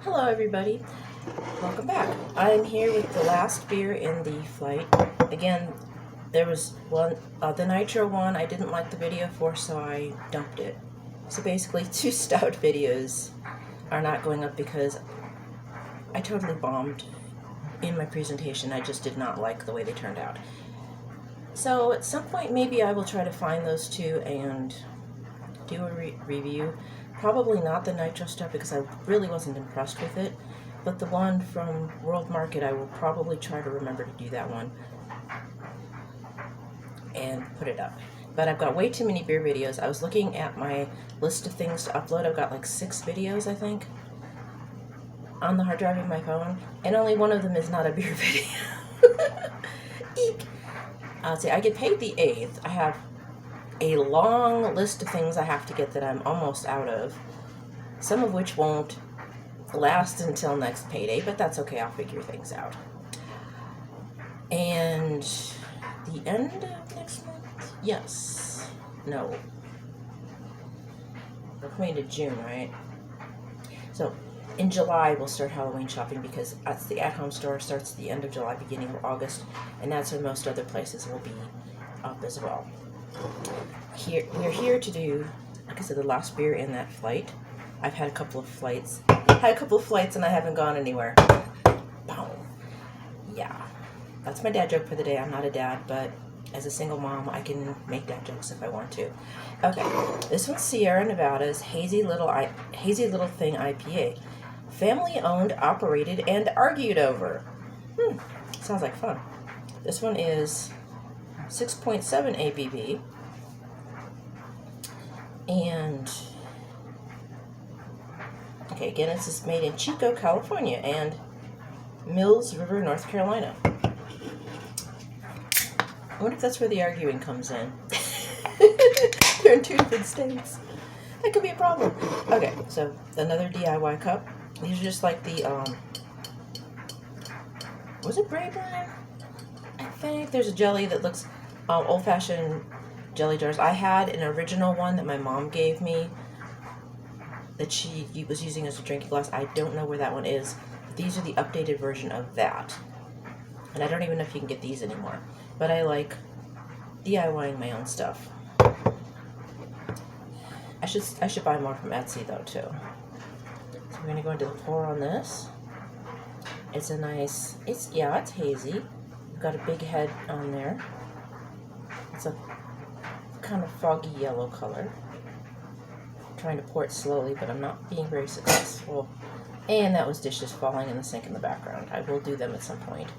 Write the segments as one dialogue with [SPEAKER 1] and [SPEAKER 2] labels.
[SPEAKER 1] Hello everybody, welcome back. I'm here with the last beer in the flight. Again, there was one, the nitro one I didn't like the video for, so I dumped it. So basically 2 stout videos are not going up because I totally bombed in my presentation. I just did not like the way they turned out. So at some point maybe I will try to find those 2 and do a review. Probably not the nitro stuff because I really wasn't impressed with it, but the one from World Market, I will probably try to remember to do that one and put it up. But I've got way too many beer videos. I was looking at my list of things to upload. I've got like 6 videos, I think, on the hard drive of my phone, and only one of them is not a beer video. Eek! I'll say I get paid the 8th. I have a long list of things I have to get that I'm almost out of, some of which won't last until next payday, but that's okay, I'll figure things out. And the end of next month? Yes. No. We're coming to June, right? So in July we'll start Halloween shopping because that's the at-home store starts at the end of July, beginning of August, and that's when most other places will be up as well. We're here to do, like I said, the last beer in that flight. I've had a couple of flights. And I haven't gone anywhere. Boom. Yeah. That's my dad joke for the day. I'm not a dad, but as a single mom, I can make dad jokes if I want to. Okay. This one's Sierra Nevada's Hazy Little Thing IPA. Family owned, operated, and argued over. Sounds like fun. This one is 6.7 ABV. And okay, again, this is made in Chico, California, and Mills River, North Carolina. I wonder if that's where the arguing comes in. They're in 2 different states. That could be a problem. Okay, so another DIY cup. These are just like the, was it Brayburn? I think there's a jelly that looks old-fashioned jelly jars. I had an original one that my mom gave me that she was using as a drinking glass. I don't know where that one is. These are the updated version of that. And I don't even know if you can get these anymore. But I like DIYing my own stuff. I should buy more from Etsy though too. So we're gonna go into the pour on this. It's a nice, it's hazy. We've got a big head on there. It's a kind of foggy yellow color. I'm trying to pour it slowly, but I'm not being very successful. And that was dishes falling in the sink in the background. I will do them at some point.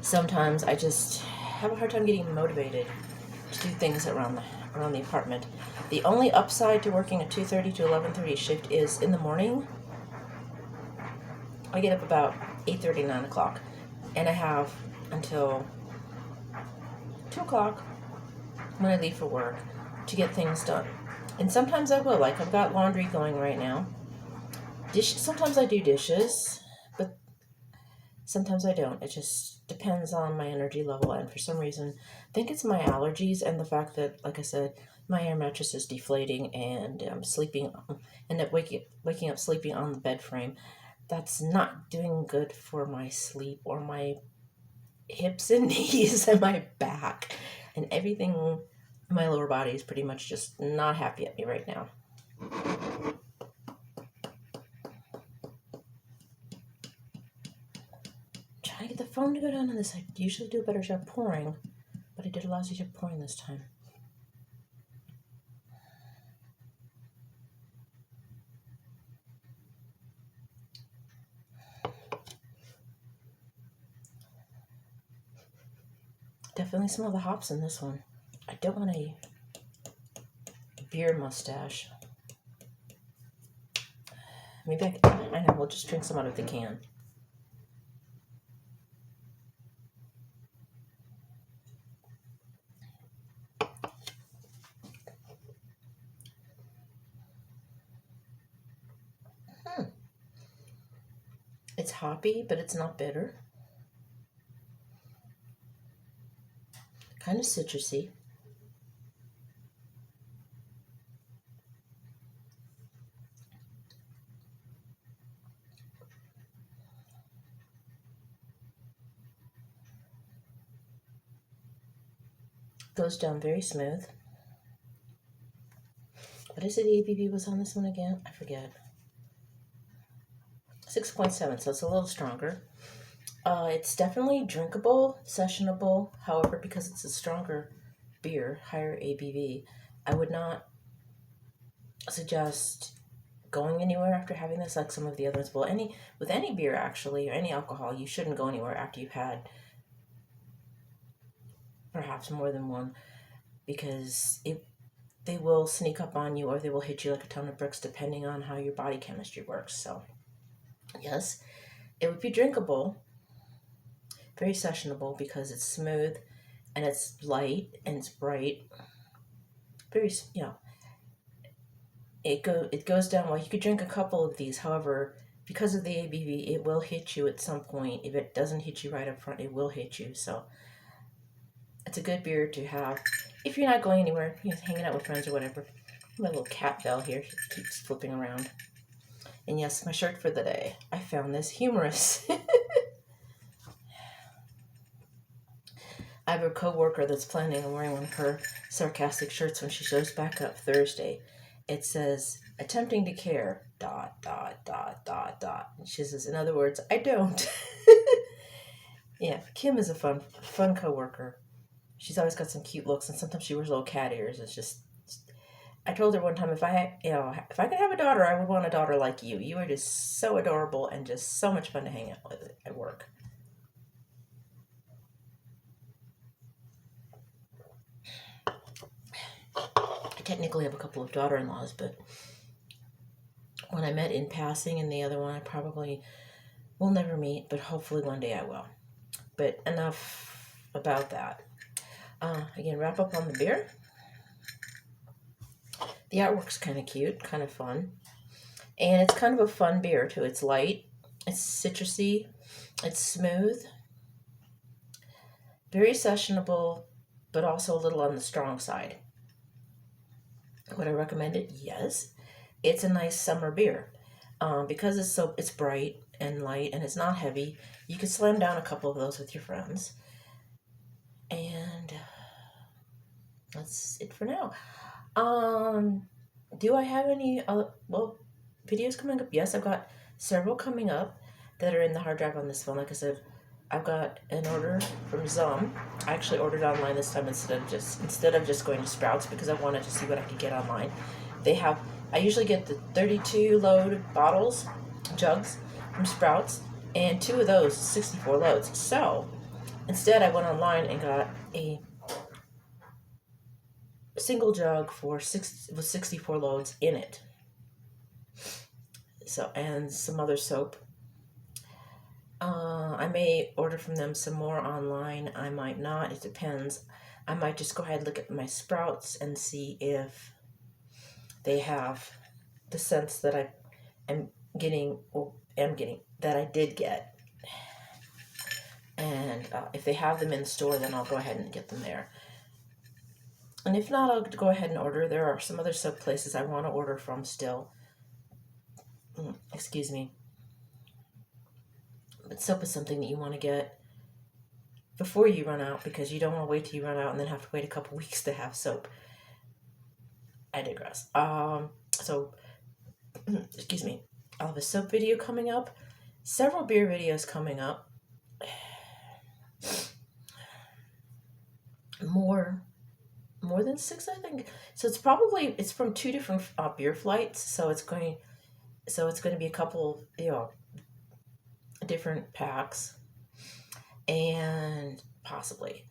[SPEAKER 1] Sometimes I just have a hard time getting motivated to do things around the apartment. The only upside to working a 2:30 to 11:30 shift is in the morning. I get up about 8:30, 9 o'clock, and I have until 2 o'clock when I leave for work to get things done. And sometimes I will, like I've got laundry going right now. Sometimes I do dishes, but sometimes I don't. It just depends on my energy level, and for some reason, I think it's my allergies and the fact that, like I said, my air mattress is deflating and I'm end up waking up sleeping on the bed frame. That's not doing good for my sleep or my hips and knees and my back. And everything in my lower body is pretty much just not happy at me right now. Trying to get the phone to go down on this. I usually do a better job pouring, but I did a lousy job pouring this time. Definitely smell the hops in this one. I don't want a beer mustache. Maybe I know, we'll just drink some out of the can. It's hoppy, but it's not bitter. Kind of citrusy. Goes down very smooth. What is it the ABV was on this one again? I forget. 6.7, so it's a little stronger. It's definitely drinkable, sessionable. However, because it's a stronger beer, higher ABV, I would not suggest going anywhere after having this like some of the others. Well, with any beer actually, or any alcohol, you shouldn't go anywhere after you've had perhaps more than one, because they will sneak up on you or they will hit you like a ton of bricks depending on how your body chemistry works. So yes, it would be drinkable, very sessionable because it's smooth and it's light and it's bright. Very, it goes down well. You could drink a couple of these. However, because of the ABV, it will hit you at some point. If it doesn't hit you right up front, it will hit you. So it's a good beer to have if you're not going anywhere, hanging out with friends or whatever. My little cat bell here keeps flipping around. And yes, my shirt for the day. I found this humorous. I have a coworker that's planning on wearing one of her sarcastic shirts when she shows back up Thursday. It says, attempting to care, ... And she says, in other words, I don't. Yeah, Kim is a fun coworker. She's always got some cute looks, and sometimes she wears little cat ears. It's just, I told her one time, if I could have a daughter, I would want a daughter like you. You are just so adorable and just so much fun to hang out with at work. I technically have a couple of daughter-in-laws, but one I met in passing, and the other one I probably will never meet, but hopefully one day I will. But enough about that. Again, wrap up on the beer. The artwork's kind of cute, kind of fun. And it's kind of a fun beer, too. It's light, it's citrusy, it's smooth, very sessionable, but also a little on the strong side. Would I recommend it? Yes. It's a nice summer beer. Because it's bright and light and it's not heavy, you could slam down a couple of those with your friends. And that's it for now. Do I have any videos coming up? Yes, I've got several coming up that are in the hard drive on this phone. Like I said, I've got an order from Zum. I actually ordered online this time instead of just going to Sprouts because I wanted to see what I could get online. I usually get the 32 load jugs from Sprouts, and 2 of those 64 loads. So instead I went online and got a single jug with 64 loads in it. So, and some other soap. I may order from them some more online. I might not. It depends. I might just go ahead and look at my Sprouts and see if they have the scents that I am getting, that I did get. And if they have them in the store, then I'll go ahead and get them there. And if not, I'll go ahead and order. There are some other soap places I want to order from still. Excuse me. But soap is something that you want to get before you run out, because you don't want to wait till you run out and then have to wait a couple weeks to have soap. I digress. So, excuse me. I'll have a soap video coming up. Several beer videos coming up. More than 6, I think. So it's from 2 different beer flights. So it's going to be a couple, different packs, and possibly.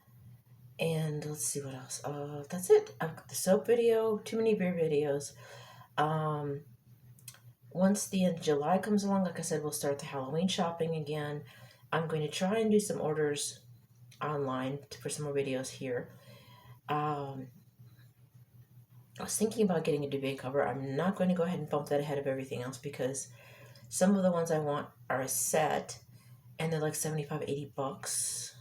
[SPEAKER 1] And let's see what else. That's it. The soap video, too many beer videos. Once the end of July comes along, like I said, we'll start the Halloween shopping again. I'm going to try and do some orders online for some more videos here. I was thinking about getting a duvet cover. I'm not going to go ahead and bump that ahead of everything else because some of the ones I want are a set and they're like $75-$80.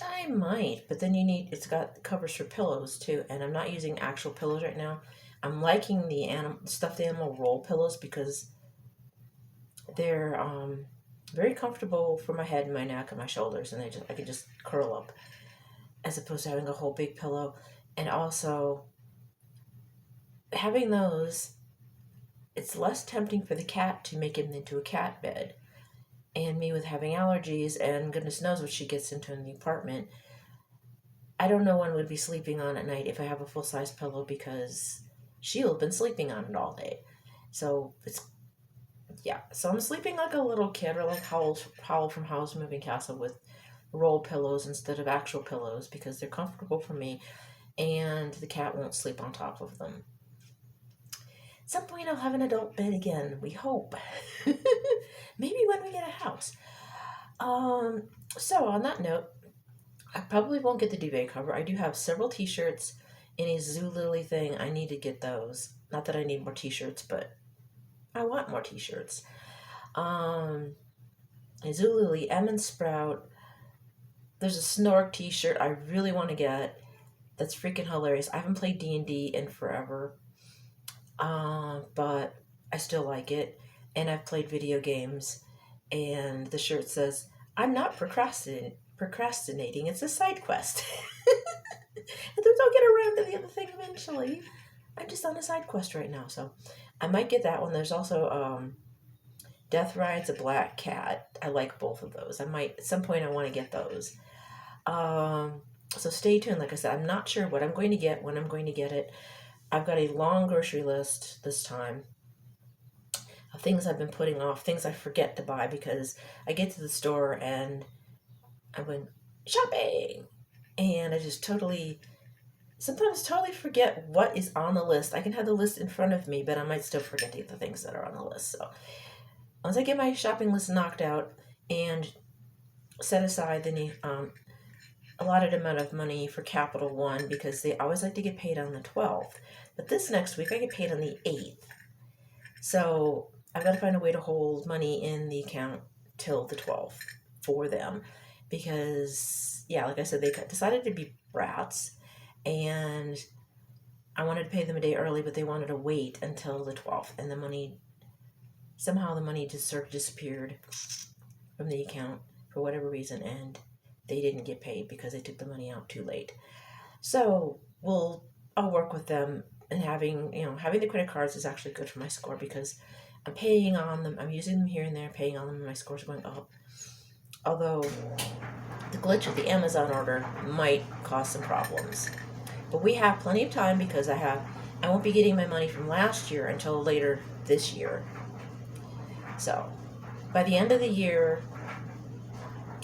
[SPEAKER 1] I might, but then it's got covers for pillows too, and I'm not using actual pillows right now. I'm liking the stuffed animal roll pillows because they're very comfortable for my head and my neck and my shoulders, and I can just curl up. as opposed to having a whole big pillow. And also, having those, it's less tempting for the cat to make it into a cat bed. And me with having allergies, and goodness knows what she gets into in the apartment, I don't know when would be sleeping on at night if I have a full-size pillow, because she'll have been sleeping on it all day. So it's, yeah. So I'm sleeping like a little kid, or like Howl from Howl's Moving Castle, with roll pillows instead of actual pillows, because they're comfortable for me, and the cat won't sleep on top of them. At some point I'll have an adult bed again, we hope. Maybe when we get a house. So on that note, I probably won't get the duvet cover. I do have several t-shirts and a Zulily thing. I need to get those. Not that I need more t-shirts, but I want more t-shirts. A Zulily, and Sprout. There's a Snork t-shirt I really want to get. That's freaking hilarious. I haven't played D&D in forever. But I still like it. And I've played video games. And the shirt says, I'm not procrastinating. It's a side quest. And then I'll get around to the other thing eventually. I'm just on a side quest right now, so I might get that one. There's also Death Rides a Black Cat. I like both of those. I might, at some point, I want to get those. So stay tuned. Like I said, I'm not sure what I'm going to get, when I'm going to get it. I've got a long grocery list this time of things I've been putting off, things I forget to buy because I get to the store and I went shopping, and I just sometimes totally forget what is on the list. I can have the list in front of me, but I might still forget the things that are on the list. So once I get my shopping list knocked out and set aside the allotted amount of money for Capital One, because they always like to get paid on the 12th. But this next week I get paid on the 8th. So I've got to find a way to hold money in the account till the 12th for them. Because, yeah, like I said, they decided to be brats. And I wanted to pay them a day early, but they wanted to wait until the 12th. And somehow the money just sort of disappeared from the account for whatever reason. And they didn't get paid because they took the money out too late. So I'll work with them, and having the credit cards is actually good for my score, because I'm paying on them. I'm using them here and there, paying on them, and my score's going up. Although the glitch with the Amazon order might cause some problems. But we have plenty of time, because I won't be getting my money from last year until later this year. So by the end of the year,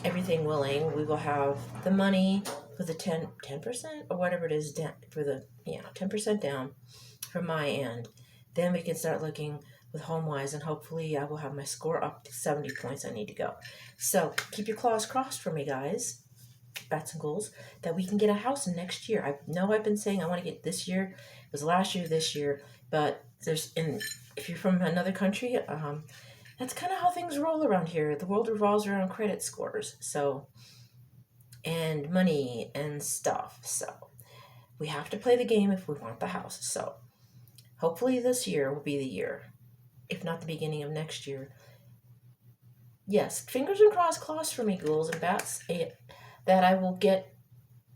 [SPEAKER 1] everything willing, we will have the money for the 10% or whatever it is for the 10% down from my end. Then we can start looking with HomeWise, and hopefully I will have my score up to 70 points. I need to go. So keep your claws crossed for me, guys, bats and ghouls, that we can get a house next year. I know I've been saying I want to get this year. It was last year, this year, but if you're from another country, that's kind of how things roll around here. The world revolves around credit scores, and money and stuff. So we have to play the game if we want the house. So hopefully this year will be the year, if not the beginning of next year. Yes, fingers and claws for me, ghouls and bats, that I will get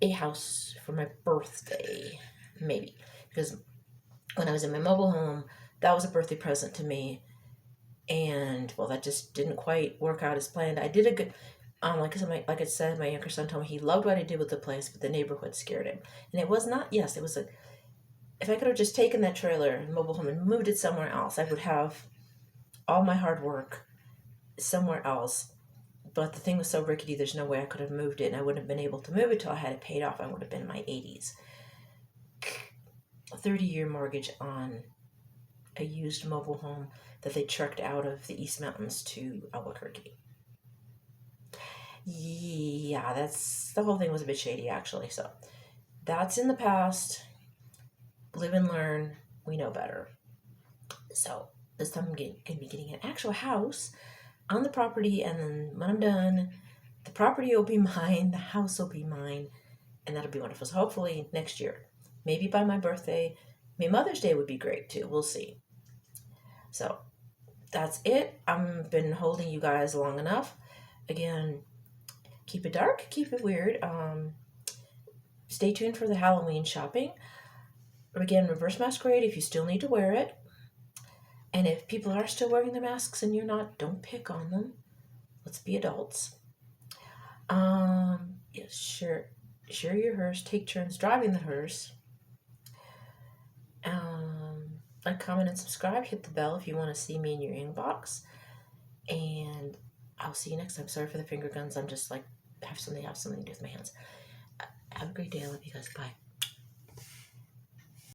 [SPEAKER 1] a house for my birthday, maybe. Because when I was in my mobile home, that was a birthday present to me. And, well, that just didn't quite work out as planned. I did a good, like I said, my younger son told me he loved what I did with the place, but the neighborhood scared him. And it was not, yes, it was if I could have just taken that trailer and mobile home and moved it somewhere else, I would have all my hard work somewhere else. But the thing was so rickety, there's no way I could have moved it, and I wouldn't have been able to move it till I had it paid off. I would have been in my 80s. A 30-year mortgage on a used mobile home that they trucked out of the East Mountains to Albuquerque. Yeah, the whole thing was a bit shady, actually. So that's in the past. Live and learn. We know better. So this time I'm going to be getting an actual house on the property, and then when I'm done, the property will be mine, the house will be mine, and that'll be wonderful. So hopefully next year, maybe by my birthday. Mother's Day would be great too. We'll see. So that's it. I've been holding you guys long enough. Again, keep it dark, keep it weird. stay tuned for the Halloween shopping. Again, reverse masquerade if you still need to wear it. And if people are still wearing their masks and you're not, don't pick on them. Let's be adults. Yes, share your hearse. Take turns driving the hearse. Like, comment, and subscribe. Hit the bell if you want to see me in your inbox. And I'll see you next time. Sorry for the finger guns. I'm just like, have something to do with my hands. Have a great day. I love you guys. Bye.